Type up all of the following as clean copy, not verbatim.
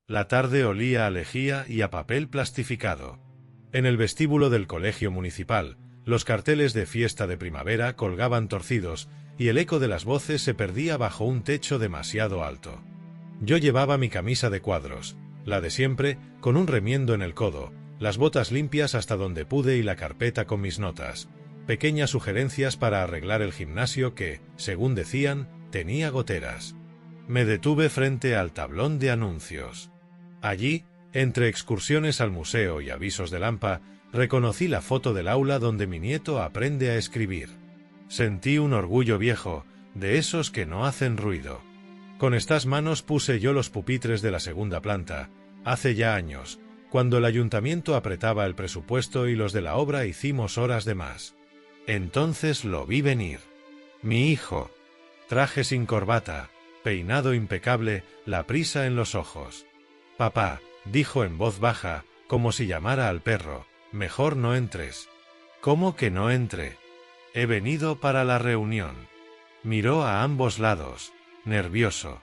La tarde olía a lejía y a papel plastificado. En el vestíbulo del colegio municipal, los carteles de fiesta de primavera colgaban torcidos, y el eco de las voces se perdía bajo un techo demasiado alto. Yo llevaba mi camisa de cuadros, la de siempre, con un remiendo en el codo, las botas limpias hasta donde pude y la carpeta con mis notas, pequeñas sugerencias para arreglar el gimnasio que, según decían, tenía goteras. Me detuve frente al tablón de anuncios. Allí, entre excursiones al museo y avisos de Lampa, reconocí la foto del aula donde mi nieto aprende a escribir. Sentí un orgullo viejo, de esos que no hacen ruido. Con estas manos puse yo los pupitres de la segunda planta, hace ya años, cuando el ayuntamiento apretaba el presupuesto y los de la obra hicimos horas de más. Entonces lo vi venir. Mi hijo. Traje sin corbata, peinado impecable, la prisa en los ojos. «Papá», dijo en voz baja, como si llamara al perro, «mejor no entres». «¿Cómo que no entre? He venido para la reunión». Miró a ambos lados, nervioso.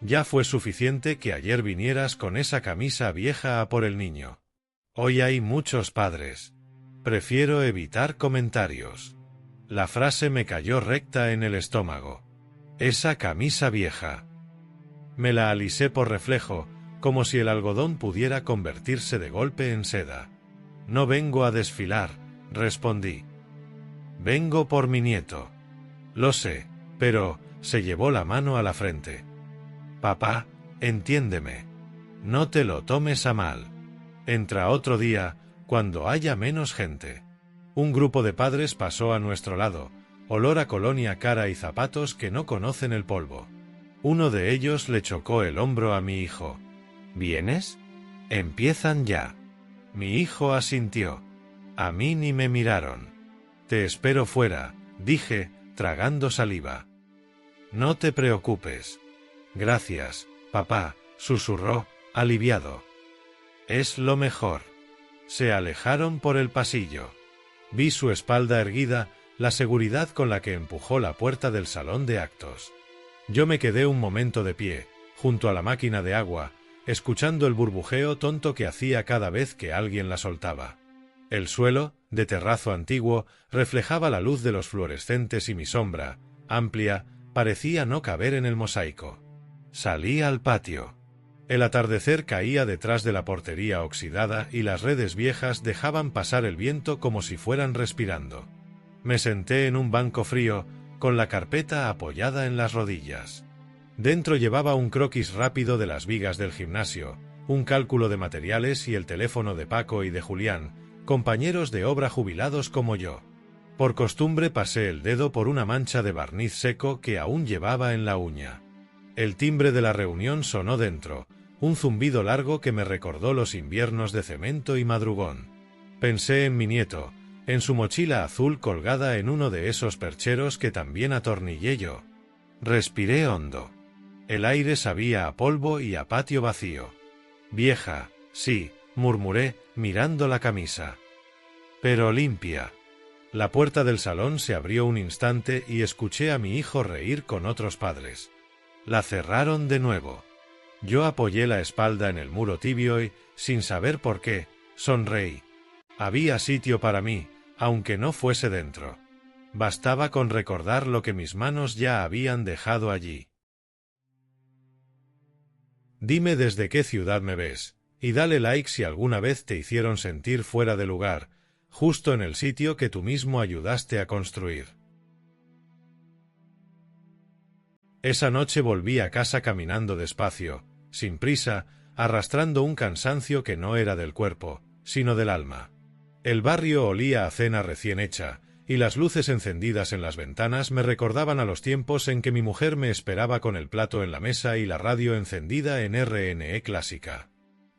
«Ya fue suficiente que ayer vinieras con esa camisa vieja a por el niño. Hoy hay muchos padres. Prefiero evitar comentarios». La frase me cayó recta en el estómago. «Esa camisa vieja». Me la alisé por reflejo, como si el algodón pudiera convertirse de golpe en seda. «No vengo a desfilar», respondí. «Vengo por mi nieto». «Lo sé, pero», se llevó la mano a la frente. «Papá, entiéndeme. No te lo tomes a mal. Entra otro día, cuando haya menos gente». Un grupo de padres pasó a nuestro lado, olor a colonia cara y zapatos que no conocen el polvo. Uno de ellos le chocó el hombro a mi hijo. «¿Vienes? Empiezan ya». Mi hijo asintió. A mí ni me miraron. «Te espero fuera», dije, tragando saliva. «No te preocupes». «Gracias, papá», susurró, aliviado. «Es lo mejor». Se alejaron por el pasillo. Vi su espalda erguida, la seguridad con la que empujó la puerta del salón de actos. Yo me quedé un momento de pie, junto a la máquina de agua, escuchando el burbujeo tonto que hacía cada vez que alguien la soltaba. El suelo, de terrazo antiguo, reflejaba la luz de los fluorescentes y mi sombra, amplia, parecía no caber en el mosaico. Salí al patio. El atardecer caía detrás de la portería oxidada y las redes viejas dejaban pasar el viento como si fueran respirando. Me senté en un banco frío, con la carpeta apoyada en las rodillas. Dentro llevaba un croquis rápido de las vigas del gimnasio, un cálculo de materiales y el teléfono de Paco y de Julián, compañeros de obra jubilados como yo. Por costumbre pasé el dedo por una mancha de barniz seco que aún llevaba en la uña. El timbre de la reunión sonó dentro, un zumbido largo que me recordó los inviernos de cemento y madrugón. Pensé en mi nieto, en su mochila azul colgada en uno de esos percheros que también atornillé yo. Respiré hondo. El aire sabía a polvo y a patio vacío. «Vieja, sí», murmuré, mirando la camisa. «Pero limpia». La puerta del salón se abrió un instante y escuché a mi hijo reír con otros padres. La cerraron de nuevo. Yo apoyé la espalda en el muro tibio y, sin saber por qué, sonreí. Había sitio para mí, aunque no fuese dentro. Bastaba con recordar lo que mis manos ya habían dejado allí. Dime desde qué ciudad me ves, y dale like si alguna vez te hicieron sentir fuera de lugar, justo en el sitio que tú mismo ayudaste a construir. Esa noche volví a casa caminando despacio, sin prisa, arrastrando un cansancio que no era del cuerpo, sino del alma. El barrio olía a cena recién hecha, y las luces encendidas en las ventanas me recordaban a los tiempos en que mi mujer me esperaba con el plato en la mesa y la radio encendida en RNE clásica.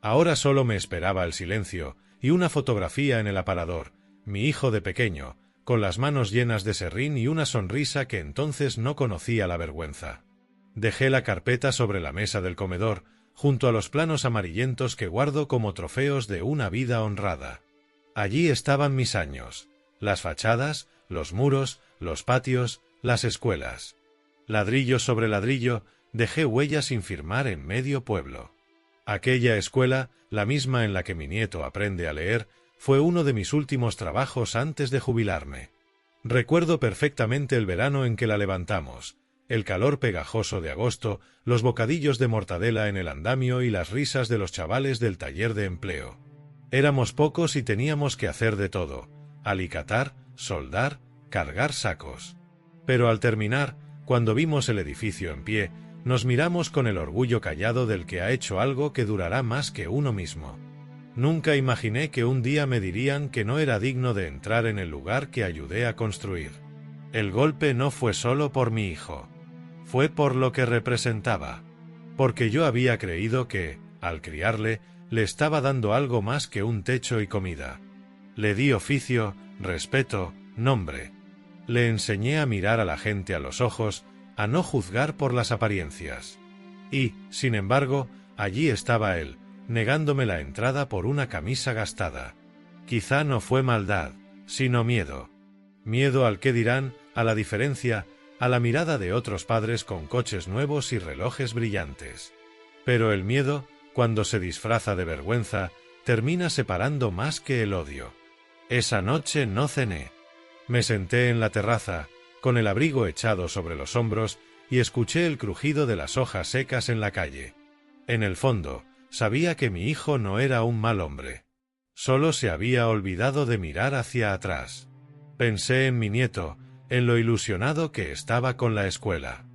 Ahora solo me esperaba el silencio, y una fotografía en el aparador, mi hijo de pequeño, con las manos llenas de serrín y una sonrisa que entonces no conocía la vergüenza. Dejé la carpeta sobre la mesa del comedor, junto a los planos amarillentos que guardo como trofeos de una vida honrada. Allí estaban mis años, las fachadas, los muros, los patios, las escuelas. Ladrillo sobre ladrillo, dejé huellas sin firmar en medio pueblo. Aquella escuela, la misma en la que mi nieto aprende a leer, fue uno de mis últimos trabajos antes de jubilarme. Recuerdo perfectamente el verano en que la levantamos, el calor pegajoso de agosto, los bocadillos de mortadela en el andamio y las risas de los chavales del taller de empleo. Éramos pocos y teníamos que hacer de todo: alicatar, soldar, cargar sacos. Pero al terminar, cuando vimos el edificio en pie, nos miramos con el orgullo callado del que ha hecho algo que durará más que uno mismo. Nunca imaginé que un día me dirían que no era digno de entrar en el lugar que ayudé a construir. El golpe no fue solo por mi hijo. Fue por lo que representaba. Porque yo había creído que, al criarle, le estaba dando algo más que un techo y comida. Le di oficio, respeto, nombre. Le enseñé a mirar a la gente a los ojos, a no juzgar por las apariencias. Y, sin embargo, allí estaba él, negándome la entrada por una camisa gastada. Quizá no fue maldad, sino miedo. Miedo al qué dirán, a la diferencia, a la mirada de otros padres con coches nuevos y relojes brillantes. Pero el miedo, cuando se disfraza de vergüenza, termina separando más que el odio. Esa noche no cené. Me senté en la terraza, con el abrigo echado sobre los hombros, y escuché el crujido de las hojas secas en la calle. En el fondo, sabía que mi hijo no era un mal hombre. Solo se había olvidado de mirar hacia atrás. Pensé en mi nieto, en lo ilusionado que estaba con la escuela.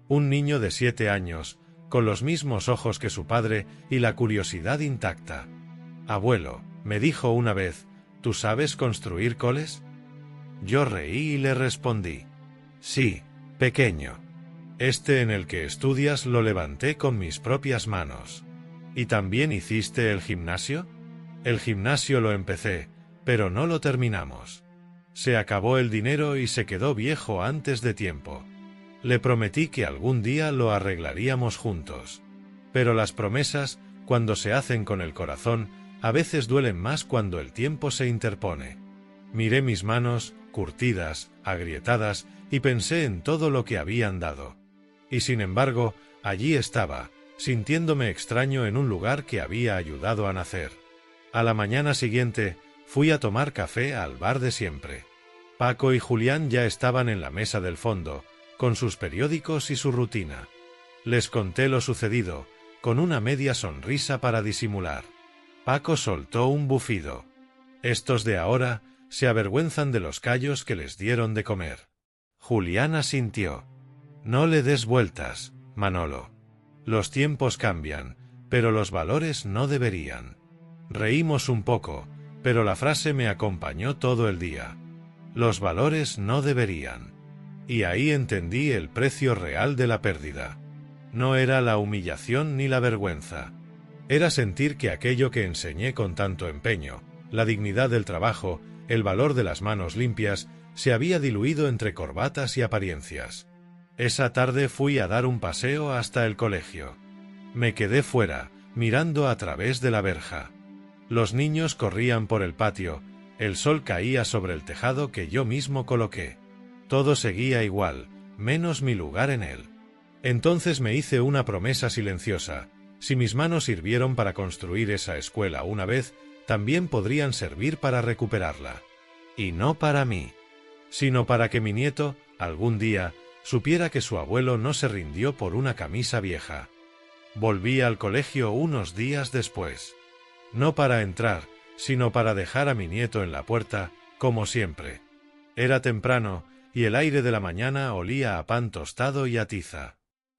Un niño de 7 años, con los mismos ojos que su padre y la curiosidad intacta. «Abuelo», me dijo una vez, «¿tú sabes construir coles?». Yo reí y le respondí: «Sí, pequeño. Este en el que estudias lo levanté con mis propias manos». «¿Y también hiciste el gimnasio?». «El gimnasio lo empecé, pero no lo terminamos. Se acabó el dinero y se quedó viejo antes de tiempo. Le prometí que algún día lo arreglaríamos juntos. Pero las promesas, cuando se hacen con el corazón, a veces duelen más cuando el tiempo se interpone». Miré mis manos, curtidas, agrietadas, y pensé en todo lo que habían dado. Y sin embargo, allí estaba, sintiéndome extraño en un lugar que había ayudado a nacer. A la mañana siguiente, fui a tomar café al bar de siempre. Paco y Julián ya estaban en la mesa del fondo, con sus periódicos y su rutina. Les conté lo sucedido, con una media sonrisa para disimular. Paco soltó un bufido. Estos de ahora se avergüenzan de los callos que les dieron de comer. Julián asintió. No le des vueltas, Manolo. Los tiempos cambian, pero los valores no deberían. Reímos un poco, pero la frase me acompañó todo el día. Los valores no deberían. Y ahí entendí el precio real de la pérdida. No era la humillación ni la vergüenza. Era sentir que aquello que enseñé con tanto empeño, la dignidad del trabajo, el valor de las manos limpias, se había diluido entre corbatas y apariencias. Esa tarde fui a dar un paseo hasta el colegio. Me quedé fuera, mirando a través de la verja. Los niños corrían por el patio, el sol caía sobre el tejado que yo mismo coloqué. Todo seguía igual, menos mi lugar en él. Entonces me hice una promesa silenciosa: si mis manos sirvieron para construir esa escuela una vez, también podrían servir para recuperarla. Y no para mí, sino para que mi nieto, algún día, supiera que su abuelo no se rindió por una camisa vieja. Volví al colegio unos días después. No para entrar, sino para dejar a mi nieto en la puerta, como siempre. Era temprano, y el aire de la mañana olía a pan tostado y a tiza.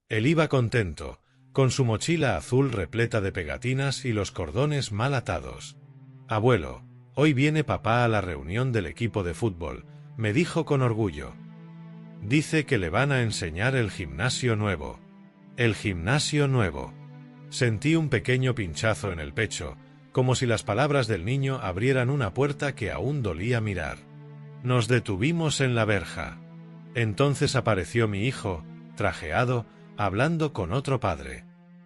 Él iba contento, con su mochila azul repleta de pegatinas y los cordones mal atados. «Abuelo, hoy viene papá a la reunión del equipo de fútbol», me dijo con orgullo. «Dice que le van a enseñar el gimnasio nuevo». «El gimnasio nuevo». Sentí un pequeño pinchazo en el pecho, como si las palabras del niño abrieran una puerta que aún dolía mirar. Nos detuvimos en la verja. Entonces apareció mi hijo, trajeado, hablando con otro padre.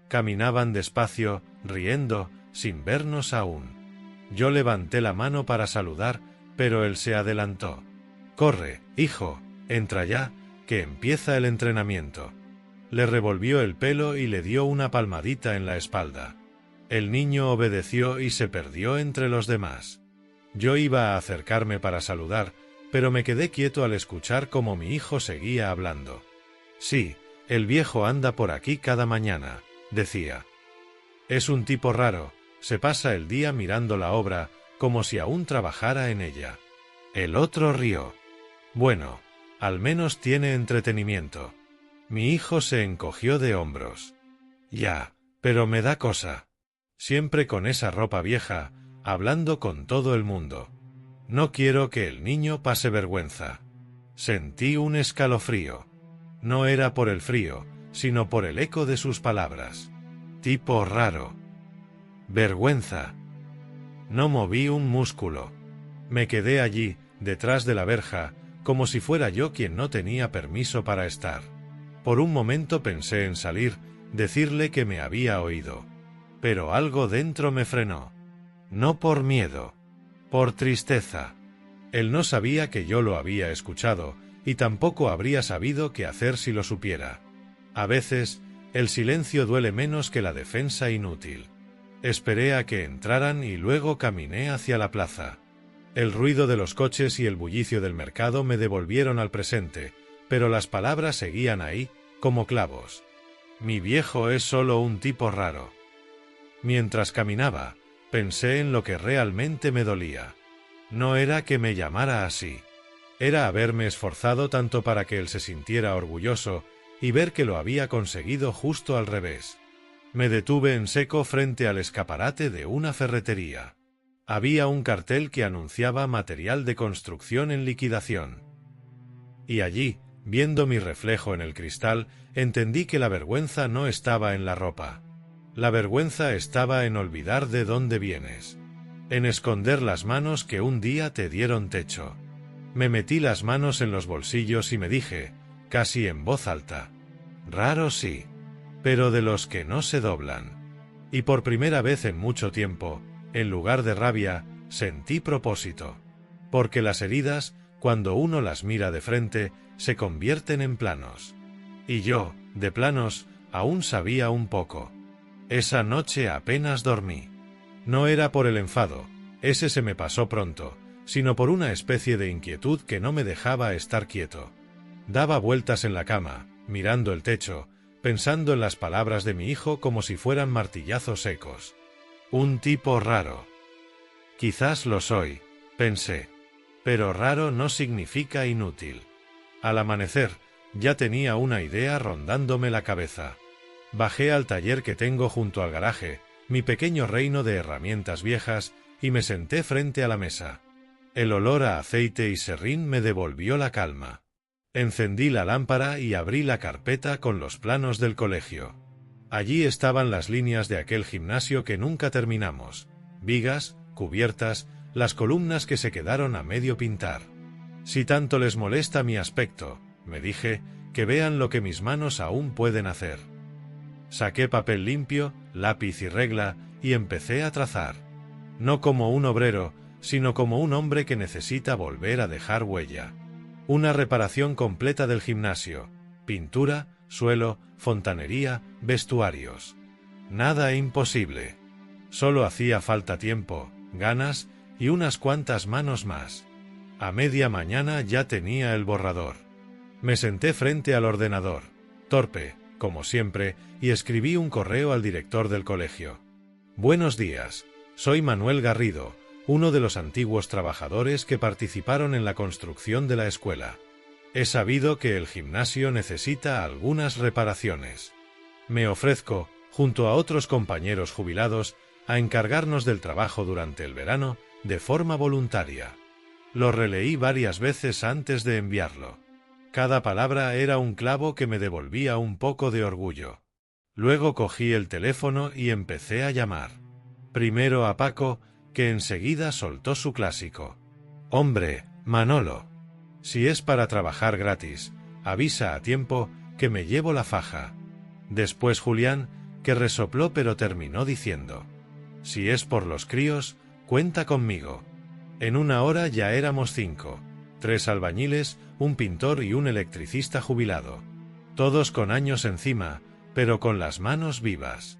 Caminaban despacio, riendo, sin vernos aún. Yo levanté la mano para saludar, pero él se adelantó. «Corre, hijo, entra ya, que empieza el entrenamiento». Le revolvió el pelo y le dio una palmadita en la espalda. El niño obedeció y se perdió entre los demás. Yo iba a acercarme para saludar, pero me quedé quieto al escuchar cómo mi hijo seguía hablando. Sí, el viejo anda por aquí cada mañana, decía. Es un tipo raro, se pasa el día mirando la obra, como si aún trabajara en ella. El otro rió. Bueno, al menos tiene entretenimiento. Mi hijo se encogió de hombros. Ya, pero me da cosa. Siempre con esa ropa vieja, hablando con todo el mundo. No quiero que el niño pase vergüenza. Sentí un escalofrío. No era por el frío, sino por el eco de sus palabras. Tipo raro. Vergüenza. No moví un músculo. Me quedé allí, detrás de la verja, como si fuera yo quien no tenía permiso para estar. Por un momento pensé en salir, decirle que me había oído. Pero algo dentro me frenó. No por miedo. Por tristeza. Él no sabía que yo lo había escuchado, y tampoco habría sabido qué hacer si lo supiera. A veces, el silencio duele menos que la defensa inútil. Esperé a que entraran y luego caminé hacia la plaza. El ruido de los coches y el bullicio del mercado me devolvieron al presente, pero las palabras seguían ahí, como clavos. Mi viejo es solo un tipo raro. Mientras caminaba, pensé en lo que realmente me dolía. No era que me llamara así. Era haberme esforzado tanto para que él se sintiera orgulloso y ver que lo había conseguido justo al revés. Me detuve en seco frente al escaparate de una ferretería. Había un cartel que anunciaba material de construcción en liquidación. Y allí, viendo mi reflejo en el cristal, entendí que la vergüenza no estaba en la ropa. La vergüenza estaba en olvidar de dónde vienes. En esconder las manos que un día te dieron techo. Me metí las manos en los bolsillos y me dije, casi en voz alta: raro sí, pero de los que no se doblan. Y por primera vez en mucho tiempo, en lugar de rabia, sentí propósito. Porque las heridas, cuando uno las mira de frente, se convierten en planos. Y yo, de planos, aún sabía un poco. Esa noche apenas dormí. No era por el enfado, ese se me pasó pronto, sino por una especie de inquietud que no me dejaba estar quieto. Daba vueltas en la cama, mirando el techo, pensando en las palabras de mi hijo como si fueran martillazos secos. Un tipo raro. Quizás lo soy, pensé. Pero raro no significa inútil. Al amanecer, ya tenía una idea rondándome la cabeza. Bajé al taller que tengo junto al garaje, mi pequeño reino de herramientas viejas, y me senté frente a la mesa. El olor a aceite y serrín me devolvió la calma. Encendí la lámpara y abrí la carpeta con los planos del colegio. Allí estaban las líneas de aquel gimnasio que nunca terminamos, vigas, cubiertas, las columnas que se quedaron a medio pintar. Si tanto les molesta mi aspecto, me dije, que vean lo que mis manos aún pueden hacer. Saqué papel limpio, lápiz y regla, y empecé a trazar. No como un obrero, sino como un hombre que necesita volver a dejar huella. Una reparación completa del gimnasio: pintura, suelo, fontanería, vestuarios. Nada imposible. Solo hacía falta tiempo, ganas y unas cuantas manos más. A media mañana ya tenía el borrador. Me senté frente al ordenador, torpe, como siempre, y escribí un correo al director del colegio. Buenos días, soy Manuel Garrido, uno de los antiguos trabajadores que participaron en la construcción de la escuela. He sabido que el gimnasio necesita algunas reparaciones. Me ofrezco, junto a otros compañeros jubilados, a encargarnos del trabajo durante el verano, de forma voluntaria. Lo releí varias veces antes de enviarlo. Cada palabra era un clavo que me devolvía un poco de orgullo. Luego cogí el teléfono y empecé a llamar. Primero a Paco, que enseguida soltó su clásico: «Hombre, Manolo, si es para trabajar gratis, avisa a tiempo, que me llevo la faja». Después Julián, que resopló pero terminó diciendo: «Si es por los críos, cuenta conmigo». En una hora ya éramos 5, 3 albañiles, un pintor y un electricista jubilado. Todos con años encima, pero con las manos vivas.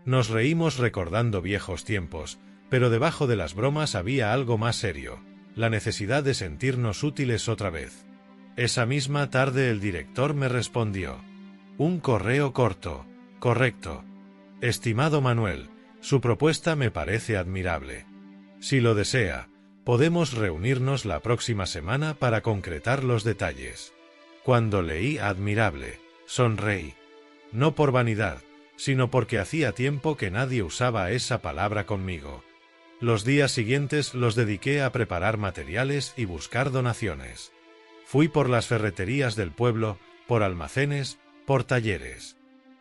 Nos reímos recordando viejos tiempos, pero debajo de las bromas había algo más serio, la necesidad de sentirnos útiles otra vez. Esa misma tarde el director me respondió. Un correo corto, correcto. Estimado Manuel, su propuesta me parece admirable. Si lo desea, podemos reunirnos la próxima semana para concretar los detalles. Cuando leí admirable, sonreí. No por vanidad, sino porque hacía tiempo que nadie usaba esa palabra conmigo. Los días siguientes los dediqué a preparar materiales y buscar donaciones. Fui por las ferreterías del pueblo, por almacenes, por talleres.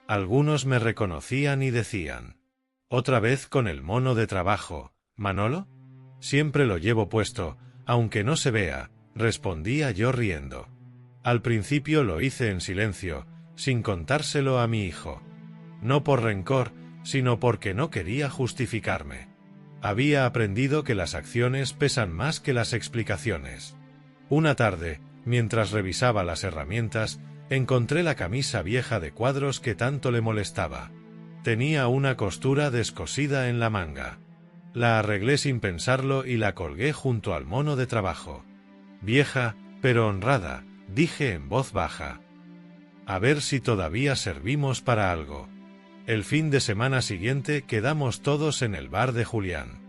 Algunos me reconocían y decían: «¿Otra vez con el mono de trabajo, Manolo?» «Siempre lo llevo puesto, aunque no se vea», respondía yo riendo. Al principio lo hice en silencio, sin contárselo a mi hijo. No por rencor, sino porque no quería justificarme. Había aprendido que las acciones pesan más que las explicaciones. Una tarde, mientras revisaba las herramientas, encontré la camisa vieja de cuadros que tanto le molestaba. Tenía una costura descosida en la manga. La arreglé sin pensarlo y la colgué junto al mono de trabajo. Vieja, pero honrada, dije en voz baja. A ver si todavía servimos para algo. El fin de semana siguiente quedamos todos en el bar de Julián.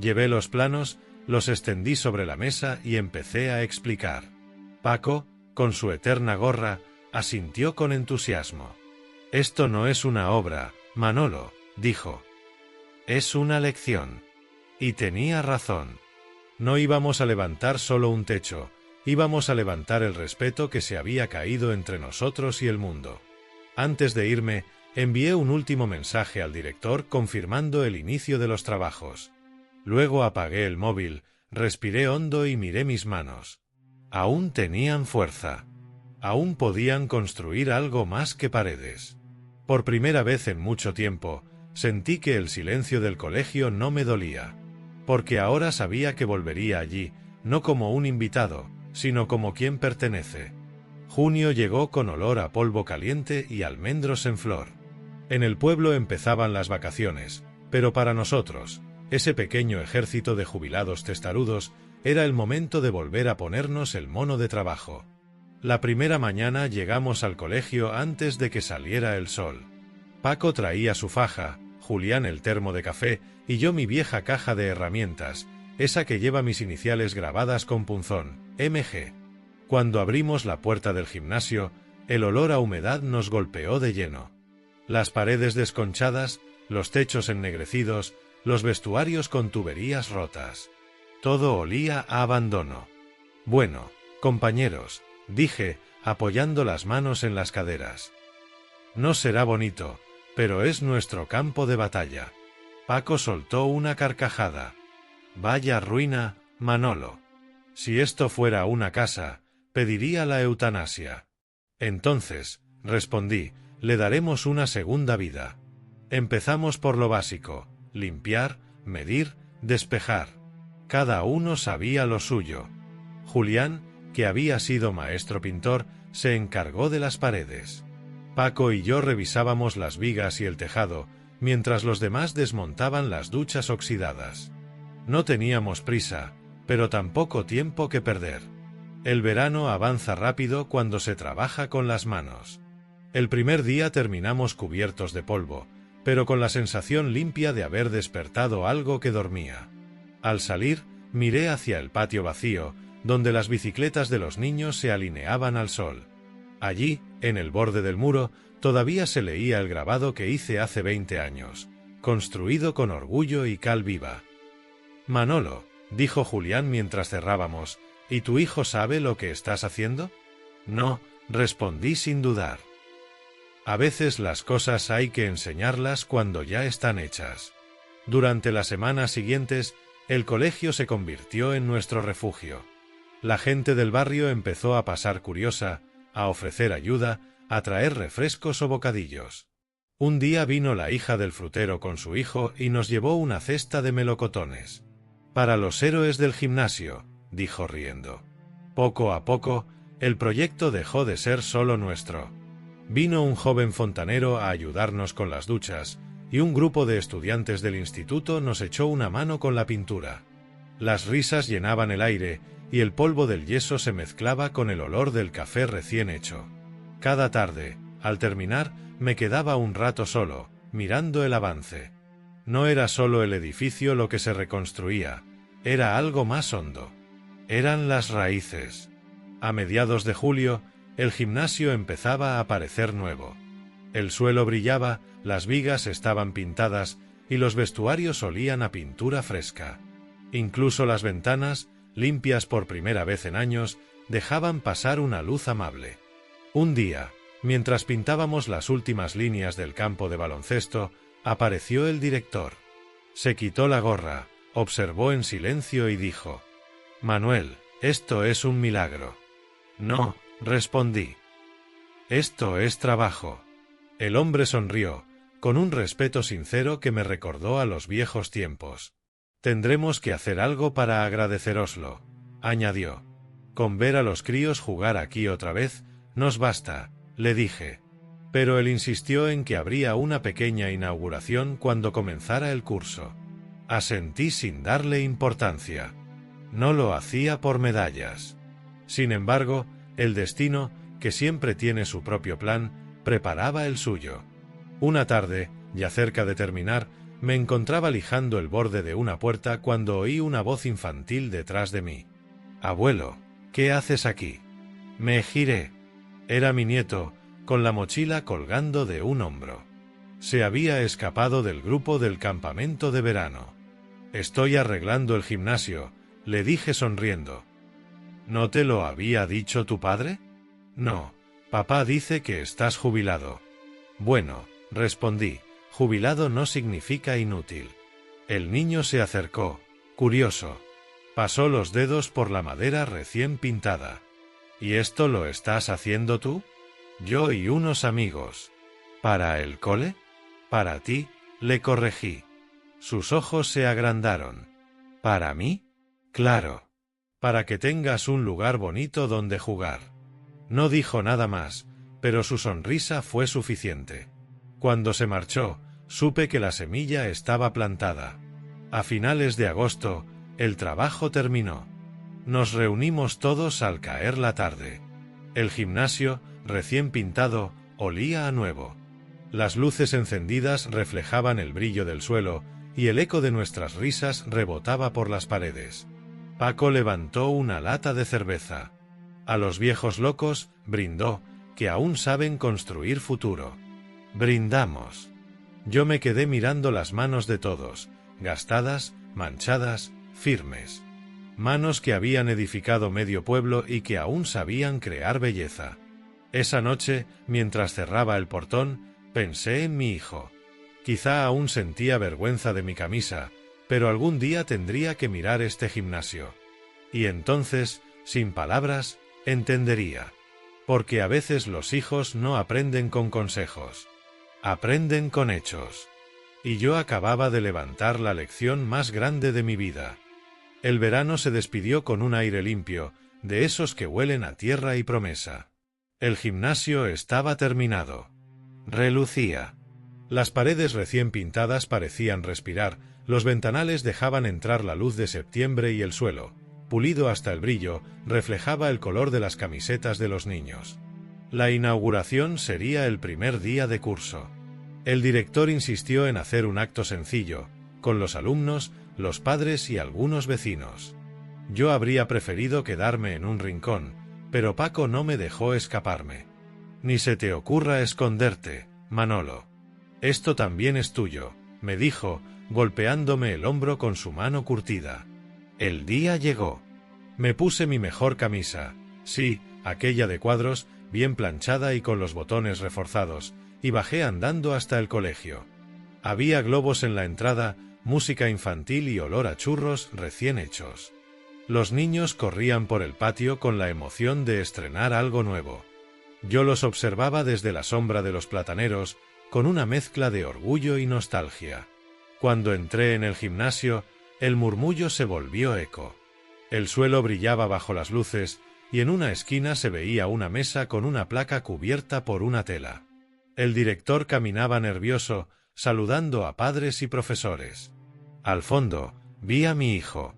Llevé los planos, los extendí sobre la mesa y empecé a explicar. Paco, con su eterna gorra, asintió con entusiasmo. «Esto no es una obra, Manolo», dijo. «Es una lección». Y tenía razón. No íbamos a levantar solo un techo, íbamos a levantar el respeto que se había caído entre nosotros y el mundo. Antes de irme, envié un último mensaje al director confirmando el inicio de los trabajos. Luego apagué el móvil, respiré hondo y miré mis manos. Aún tenían fuerza. Aún podían construir algo más que paredes. Por primera vez en mucho tiempo, sentí que el silencio del colegio no me dolía. Porque ahora sabía que volvería allí, no como un invitado, sino como quien pertenece. Junio llegó con olor a polvo caliente y almendros en flor. En el pueblo empezaban las vacaciones, pero para nosotros, ese pequeño ejército de jubilados testarudos, era el momento de volver a ponernos el mono de trabajo. La primera mañana llegamos al colegio antes de que saliera el sol. Paco traía su faja, Julián el termo de café y yo mi vieja caja de herramientas, esa que lleva mis iniciales grabadas con punzón, MG. Cuando abrimos la puerta del gimnasio, el olor a humedad nos golpeó de lleno. Las paredes desconchadas, los techos ennegrecidos, los vestuarios con tuberías rotas. Todo olía a abandono. «Bueno, compañeros», dije, apoyando las manos en las caderas. «No será bonito, pero es nuestro campo de batalla». Paco soltó una carcajada. «Vaya ruina, Manolo. Si esto fuera una casa, pediría la eutanasia». «Entonces», respondí, «le daremos una segunda vida. Empezamos por lo básico, limpiar, medir, despejar». Cada uno sabía lo suyo. Julián, que había sido maestro pintor, se encargó de las paredes. Paco y yo revisábamos las vigas y el tejado, mientras los demás desmontaban las duchas oxidadas. No teníamos prisa, pero tampoco tiempo que perder. El verano avanza rápido cuando se trabaja con las manos. El primer día terminamos cubiertos de polvo, pero con la sensación limpia de haber despertado algo que dormía. Al salir, miré hacia el patio vacío, donde las bicicletas de los niños se alineaban al sol. Allí, en el borde del muro, todavía se leía el grabado que hice hace 20 años, construido con orgullo y cal viva. «Manolo», dijo Julián mientras cerrábamos, «¿y tu hijo sabe lo que estás haciendo?» «No», respondí sin dudar. A veces las cosas hay que enseñarlas cuando ya están hechas. Durante las semanas siguientes, el colegio se convirtió en nuestro refugio. La gente del barrio empezó a pasar curiosa, a ofrecer ayuda, a traer refrescos o bocadillos. Un día vino la hija del frutero con su hijo y nos llevó una cesta de melocotones. «Para los héroes del gimnasio», dijo riendo. Poco a poco, el proyecto dejó de ser solo nuestro. Vino un joven fontanero a ayudarnos con las duchas, y un grupo de estudiantes del instituto nos echó una mano con la pintura. Las risas llenaban el aire, y el polvo del yeso se mezclaba con el olor del café recién hecho. Cada tarde, al terminar, me quedaba un rato solo, mirando el avance. No era solo el edificio lo que se reconstruía, era algo más hondo. Eran las raíces. A mediados de julio, el gimnasio empezaba a parecer nuevo. El suelo brillaba, las vigas estaban pintadas y los vestuarios olían a pintura fresca. Incluso las ventanas, limpias por primera vez en años, dejaban pasar una luz amable. Un día, mientras pintábamos las últimas líneas del campo de baloncesto, apareció el director. Se quitó la gorra, observó en silencio y dijo: «Manuel, esto es un milagro». «No», respondí. «Esto es trabajo». El hombre sonrió, con un respeto sincero que me recordó a los viejos tiempos. «Tendremos que hacer algo para agradeceroslo», añadió. «Con ver a los críos jugar aquí otra vez, nos basta», le dije. Pero él insistió en que habría una pequeña inauguración cuando comenzara el curso. Asentí sin darle importancia. No lo hacía por medallas. Sin embargo, el destino, que siempre tiene su propio plan, preparaba el suyo. Una tarde, ya cerca de terminar, me encontraba lijando el borde de una puerta cuando oí una voz infantil detrás de mí. «Abuelo, ¿qué haces aquí?» Me giré. Era mi nieto, con la mochila colgando de un hombro. Se había escapado del grupo del campamento de verano. «Estoy arreglando el gimnasio», le dije sonriendo. «¿No te lo había dicho tu padre?» «No, papá dice que estás jubilado». «Bueno», respondí, «jubilado no significa inútil». El niño se acercó, curioso. Pasó los dedos por la madera recién pintada. «¿Y esto lo estás haciendo tú?» «Yo y unos amigos». «¿Para el cole?» «Para ti», le corregí. Sus ojos se agrandaron. «¿Para mí?» «Claro. Para que tengas un lugar bonito donde jugar». No dijo nada más, pero su sonrisa fue suficiente. Cuando se marchó, supe que la semilla estaba plantada. A finales de agosto, el trabajo terminó. Nos reunimos todos al caer la tarde. El gimnasio, recién pintado, olía a nuevo. Las luces encendidas reflejaban el brillo del suelo, y el eco de nuestras risas rebotaba por las paredes. Paco levantó una lata de cerveza. A los viejos locos, brindó, que aún saben construir futuro. Brindamos. Yo me quedé mirando las manos de todos, gastadas, manchadas, firmes. Manos que habían edificado medio pueblo y que aún sabían crear belleza. Esa noche, mientras cerraba el portón, pensé en mi hijo. Quizá aún sentía vergüenza de mi camisa, pero algún día tendría que mirar este gimnasio. Y entonces, sin palabras, entendería. Porque a veces los hijos no aprenden con consejos. Aprenden con hechos. Y yo acababa de levantar la lección más grande de mi vida. El verano se despidió con un aire limpio, de esos que huelen a tierra y promesa. El gimnasio estaba terminado. Relucía. Las paredes recién pintadas parecían respirar, los ventanales dejaban entrar la luz de septiembre y el suelo, pulido hasta el brillo, reflejaba el color de las camisetas de los niños. La inauguración sería el primer día de curso. El director insistió en hacer un acto sencillo, con los alumnos, los padres y algunos vecinos. Yo habría preferido quedarme en un rincón, pero Paco no me dejó escaparme. «Ni se te ocurra esconderte, Manolo. Esto también es tuyo», me dijo, golpeándome el hombro con su mano curtida. El día llegó. Me puse mi mejor camisa, sí, aquella de cuadros, bien planchada y con los botones reforzados, y bajé andando hasta el colegio. Había globos en la entrada, música infantil y olor a churros recién hechos. Los niños corrían por el patio con la emoción de estrenar algo nuevo. Yo los observaba desde la sombra de los plataneros, con una mezcla de orgullo y nostalgia. Cuando entré en el gimnasio, el murmullo se volvió eco. El suelo brillaba bajo las luces, y en una esquina se veía una mesa con una placa cubierta por una tela. El director caminaba nervioso, saludando a padres y profesores. Al fondo, vi a mi hijo.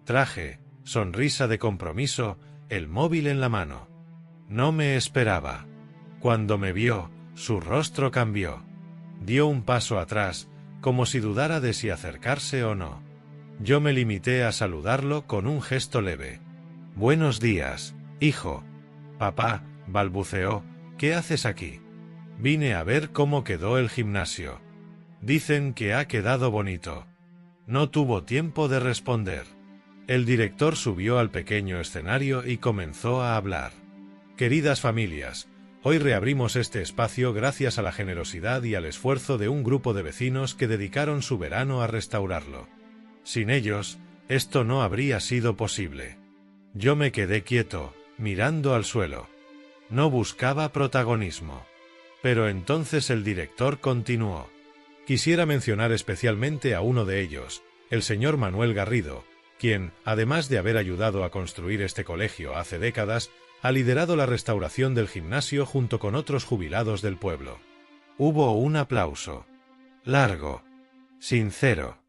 Traje, sonrisa de compromiso, el móvil en la mano. No me esperaba. Cuando me vio, su rostro cambió. Dio un paso atrás, como si dudara de si acercarse o no. Yo me limité a saludarlo con un gesto leve. «Buenos días, hijo». «Papá», balbuceó, «¿qué haces aquí?» «Vine a ver cómo quedó el gimnasio. Dicen que ha quedado bonito». No tuvo tiempo de responder. El director subió al pequeño escenario y comenzó a hablar. «Queridas familias, hoy reabrimos este espacio gracias a la generosidad y al esfuerzo de un grupo de vecinos que dedicaron su verano a restaurarlo. Sin ellos, esto no habría sido posible». Yo me quedé quieto, mirando al suelo. No buscaba protagonismo. Pero entonces el director continuó. Quisiera mencionar especialmente a uno de ellos, el señor Manuel Garrido, quien, además de haber ayudado a construir este colegio hace décadas, ha liderado la restauración del gimnasio junto con otros jubilados del pueblo. Hubo un aplauso. Largo. Sincero.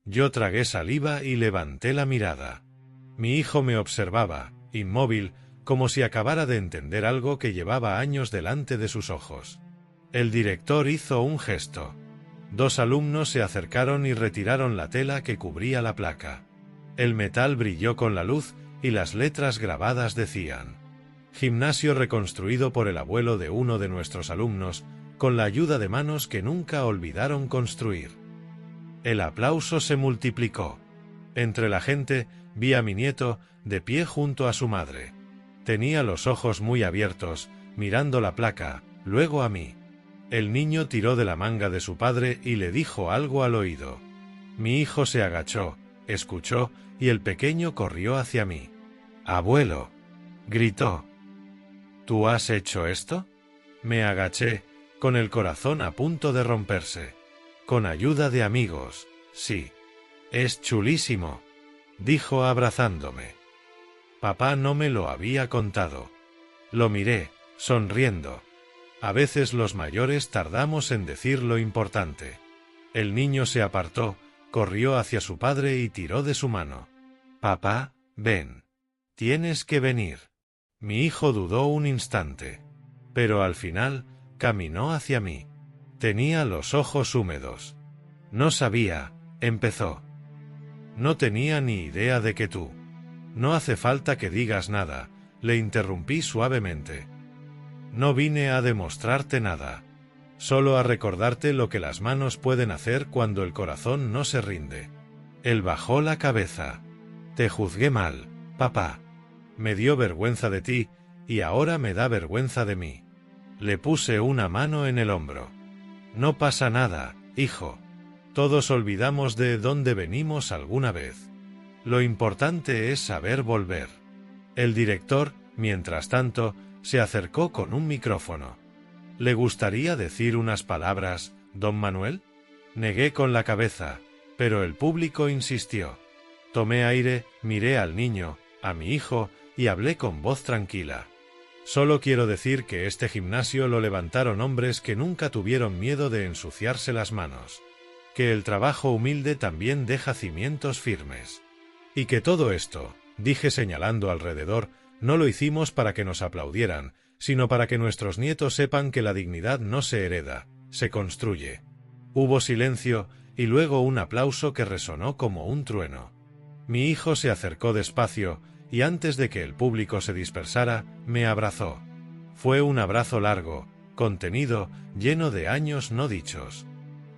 Yo tragué saliva y levanté la mirada. Mi hijo me observaba, inmóvil, como si acabara de entender algo que llevaba años delante de sus ojos. El director hizo un gesto. 2 alumnos se acercaron y retiraron la tela que cubría la placa. El metal brilló con la luz y las letras grabadas decían: «Gimnasio reconstruido por el abuelo de uno de nuestros alumnos, con la ayuda de manos que nunca olvidaron construir». El aplauso se multiplicó. Entre la gente vi a mi nieto, de pie junto a su madre. Tenía los ojos muy abiertos, mirando la placa, luego a mí. El niño tiró de la manga de su padre y le dijo algo al oído. Mi hijo se agachó, escuchó, y el pequeño corrió hacia mí. «Abuelo», gritó. «¿Tú has hecho esto?» Me agaché, con el corazón a punto de romperse. «Con ayuda de amigos, sí». «Es chulísimo», dijo abrazándome. Papá no me lo había contado. Lo miré, sonriendo. A veces los mayores tardamos en decir lo importante. El niño se apartó, corrió hacia su padre y tiró de su mano. «Papá, ven. Tienes que venir». Mi hijo dudó un instante. Pero al final, caminó hacia mí. Tenía los ojos húmedos. «No sabía», empezó. «No tenía ni idea de que tú». «No hace falta que digas nada», le interrumpí suavemente. «No vine a demostrarte nada. Solo a recordarte lo que las manos pueden hacer cuando el corazón no se rinde». Él bajó la cabeza. «Te juzgué mal, papá. Me dio vergüenza de ti, y ahora me da vergüenza de mí». Le puse una mano en el hombro. «No pasa nada, hijo. Todos olvidamos de dónde venimos alguna vez. Lo importante es saber volver». El director, mientras tanto, se acercó con un micrófono. «¿Le gustaría decir unas palabras, don Manuel?» Negué con la cabeza, pero el público insistió. Tomé aire, miré al niño, a mi hijo, y hablé con voz tranquila. «Solo quiero decir que este gimnasio lo levantaron hombres que nunca tuvieron miedo de ensuciarse las manos. Que el trabajo humilde también deja cimientos firmes. Y que todo esto», dije señalando alrededor, «no lo hicimos para que nos aplaudieran, sino para que nuestros nietos sepan que la dignidad no se hereda, se construye». Hubo silencio, y luego un aplauso que resonó como un trueno. Mi hijo se acercó despacio, y antes de que el público se dispersara, me abrazó. Fue un abrazo largo, contenido, lleno de años no dichos.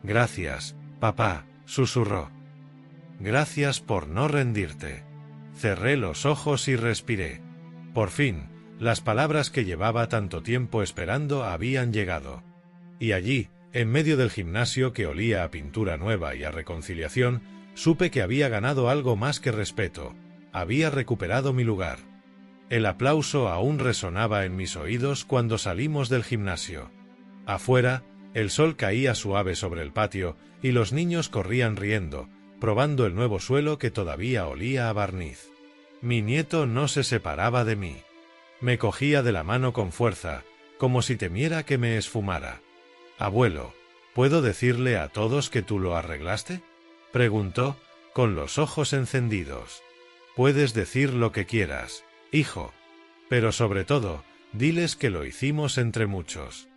«Gracias, papá», susurró. «Gracias por no rendirte». Cerré los ojos y respiré. Por fin, las palabras que llevaba tanto tiempo esperando habían llegado. Y allí, en medio del gimnasio que olía a pintura nueva y a reconciliación, supe que había ganado algo más que respeto. Había recuperado mi lugar. El aplauso aún resonaba en mis oídos cuando salimos del gimnasio. Afuera, el sol caía suave sobre el patio y los niños corrían riendo, probando el nuevo suelo que todavía olía a barniz. Mi nieto no se separaba de mí. Me cogía de la mano con fuerza, como si temiera que me esfumara. «Abuelo, ¿Puedo decirle a todos que tú lo arreglaste? Preguntó, con los ojos encendidos. Puedes decir lo que quieras, hijo. Pero sobre todo, diles que lo hicimos entre muchos.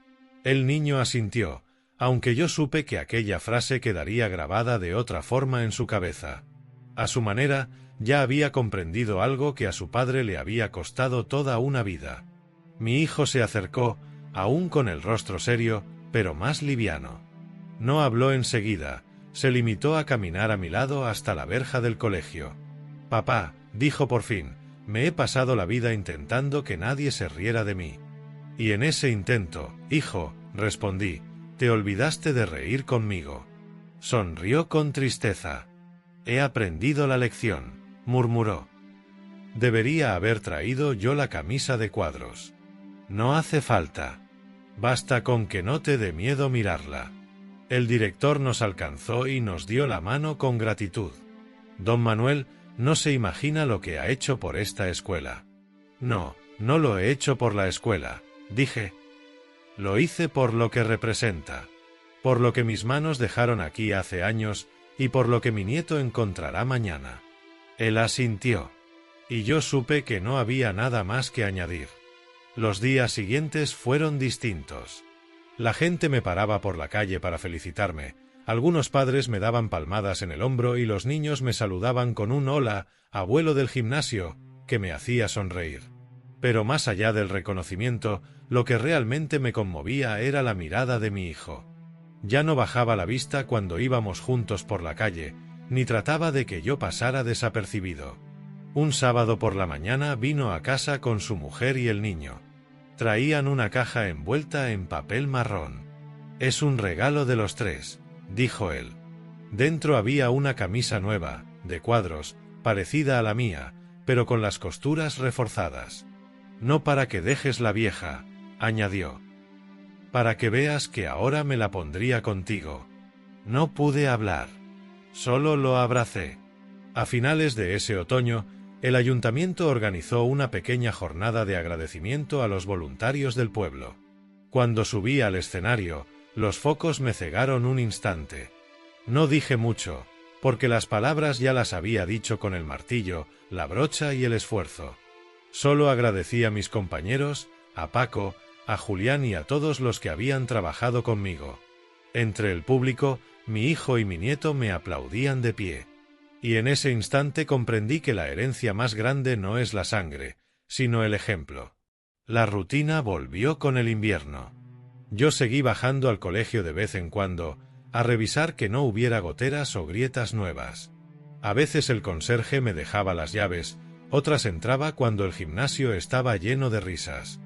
El niño asintió, aunque yo supe que aquella frase quedaría grabada de otra forma en su cabeza. A su manera, ya había comprendido algo que a su padre le había costado toda una vida. Mi hijo se acercó, aún con el rostro serio, pero más liviano. No habló enseguida, se limitó a caminar a mi lado hasta la verja del colegio. Papá, dijo por fin, me he pasado la vida intentando que nadie se riera de mí. Y en ese intento, hijo, respondí, te olvidaste de reír conmigo. Sonrió con tristeza. He aprendido la lección, murmuró. Debería haber traído yo la camisa de cuadros. No hace falta. Basta con que no te dé miedo mirarla. El director nos alcanzó y nos dio la mano con gratitud. Don Manuel no se imagina lo que ha hecho por esta escuela. No, no lo he hecho por la escuela, dije. Lo hice por lo que representa, por lo que mis manos dejaron aquí hace años y por lo que mi nieto encontrará mañana. Él asintió. Y yo supe que no había nada más que añadir. Los días siguientes fueron distintos. La gente me paraba por la calle para felicitarme, algunos padres me daban palmadas en el hombro y los niños me saludaban con un hola, abuelo del gimnasio, que me hacía sonreír. Pero más allá del reconocimiento, lo que realmente me conmovía era la mirada de mi hijo. Ya no bajaba la vista cuando íbamos juntos por la calle, ni trataba de que yo pasara desapercibido. Un sábado por la mañana vino a casa con su mujer y el niño. Traían una caja envuelta en papel marrón. Es un regalo de los tres, dijo él. Dentro había una camisa nueva, de cuadros, parecida a la mía, pero con las costuras reforzadas. No para que dejes la vieja, añadió. Para que veas que ahora me la pondría contigo. No pude hablar. Solo lo abracé. A finales de ese otoño, el ayuntamiento organizó una pequeña jornada de agradecimiento a los voluntarios del pueblo. Cuando subí al escenario, los focos me cegaron un instante. No dije mucho, porque las palabras ya las había dicho con el martillo, la brocha y el esfuerzo. Solo agradecí a mis compañeros, a Paco, a Julián y a todos los que habían trabajado conmigo. Entre el público, mi hijo y mi nieto me aplaudían de pie. Y en ese instante comprendí que la herencia más grande no es la sangre, sino el ejemplo. La rutina volvió con el invierno. Yo seguí bajando al colegio de vez en cuando, a revisar que no hubiera goteras o grietas nuevas. A veces el conserje me dejaba las llaves, otras entraba cuando el gimnasio estaba lleno de risas.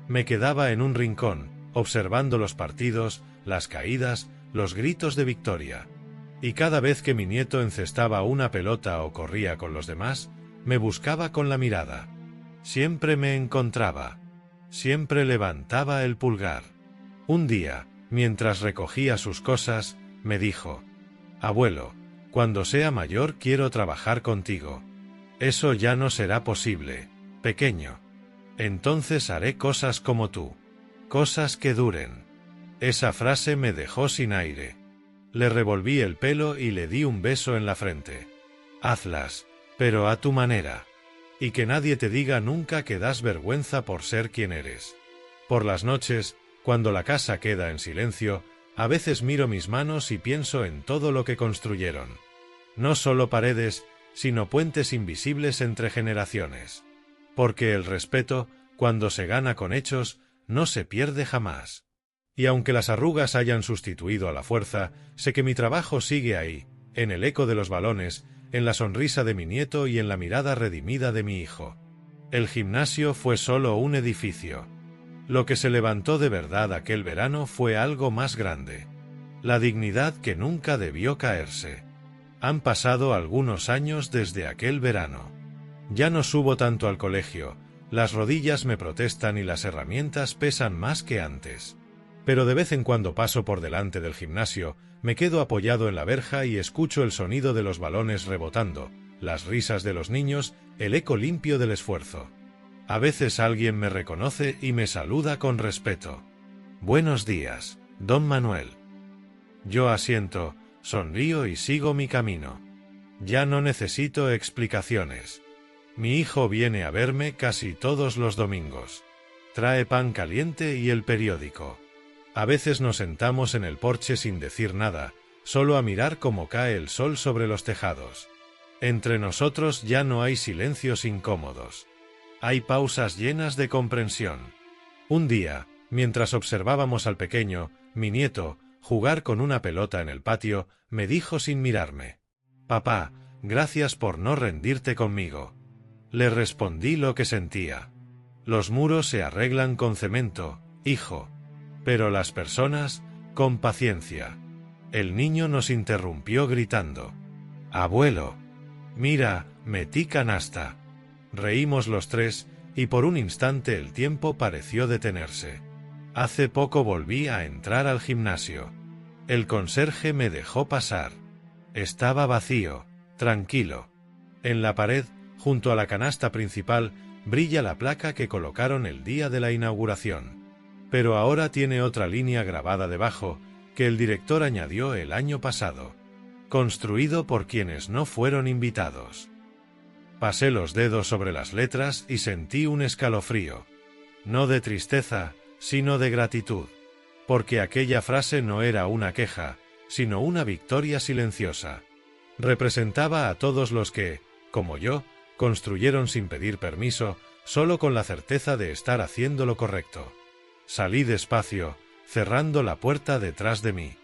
Me quedaba en un rincón, observando los partidos, las caídas, los gritos de victoria. Y cada vez que mi nieto encestaba una pelota o corría con los demás, me buscaba con la mirada. Siempre me encontraba. Siempre levantaba el pulgar. Un día, mientras recogía sus cosas, me dijo: «Abuelo, cuando sea mayor quiero trabajar contigo. Eso ya no será posible, pequeño. Entonces haré cosas como tú. Cosas que duren». Esa frase me dejó sin aire. Le revolví el pelo y le di un beso en la frente. «Hazlas, pero a tu manera. Y que nadie te diga nunca que das vergüenza por ser quien eres». Por las noches, cuando la casa queda en silencio, a veces miro mis manos y pienso en todo lo que construyeron. No solo paredes, sino puentes invisibles entre generaciones. Porque el respeto, cuando se gana con hechos, no se pierde jamás. Y aunque las arrugas hayan sustituido a la fuerza, sé que mi trabajo sigue ahí, en el eco de los balones, en la sonrisa de mi nieto y en la mirada redimida de mi hijo. El gimnasio fue solo un edificio. Lo que se levantó de verdad aquel verano fue algo más grande. La dignidad que nunca debió caerse. Han pasado algunos años desde aquel verano. Ya no subo tanto al colegio, las rodillas me protestan y las herramientas pesan más que antes. Pero de vez en cuando paso por delante del gimnasio, me quedo apoyado en la verja y escucho el sonido de los balones rebotando, las risas de los niños, el eco limpio del esfuerzo. A veces alguien me reconoce y me saluda con respeto. «Buenos días, don Manuel». Yo asiento, sonrío y sigo mi camino. Ya no necesito explicaciones. Mi hijo viene a verme casi todos los domingos. Trae pan caliente y el periódico. A veces nos sentamos en el porche sin decir nada, solo a mirar cómo cae el sol sobre los tejados. Entre nosotros ya no hay silencios incómodos. Hay pausas llenas de comprensión. Un día, mientras observábamos al pequeño, mi nieto, jugar con una pelota en el patio, me dijo sin mirarme: «Papá, gracias por no rendirte conmigo». Le respondí lo que sentía. Los muros se arreglan con cemento, hijo. Pero las personas, con paciencia. El niño nos interrumpió gritando: «Abuelo, mira, metí canasta». Reímos los tres, y por un instante el tiempo pareció detenerse. Hace poco volví a entrar al gimnasio. El conserje me dejó pasar. Estaba vacío, tranquilo. En la pared, junto a la canasta principal, brilla la placa que colocaron el día de la inauguración. Pero ahora tiene otra línea grabada debajo, que el director añadió el año pasado. Construido por quienes no fueron invitados. Pasé los dedos sobre las letras y sentí un escalofrío. No de tristeza, sino de gratitud. Porque aquella frase no era una queja, sino una victoria silenciosa. Representaba a todos los que, como yo, construyeron sin pedir permiso, solo con la certeza de estar haciendo lo correcto. Salí despacio, cerrando la puerta detrás de mí.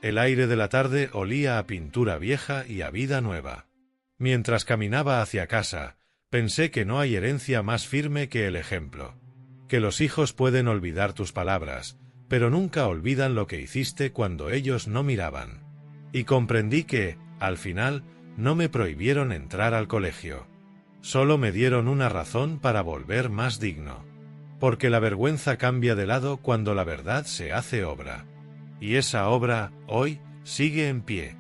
El aire de la tarde olía a pintura vieja y a vida nueva. Mientras caminaba hacia casa, pensé que no hay herencia más firme que el ejemplo. Que los hijos pueden olvidar tus palabras, pero nunca olvidan lo que hiciste cuando ellos no miraban. Y comprendí que, al final, no me prohibieron entrar al colegio. Solo me dieron una razón para volver más digno. Porque la vergüenza cambia de lado cuando la verdad se hace obra. Y esa obra, hoy, sigue en pie.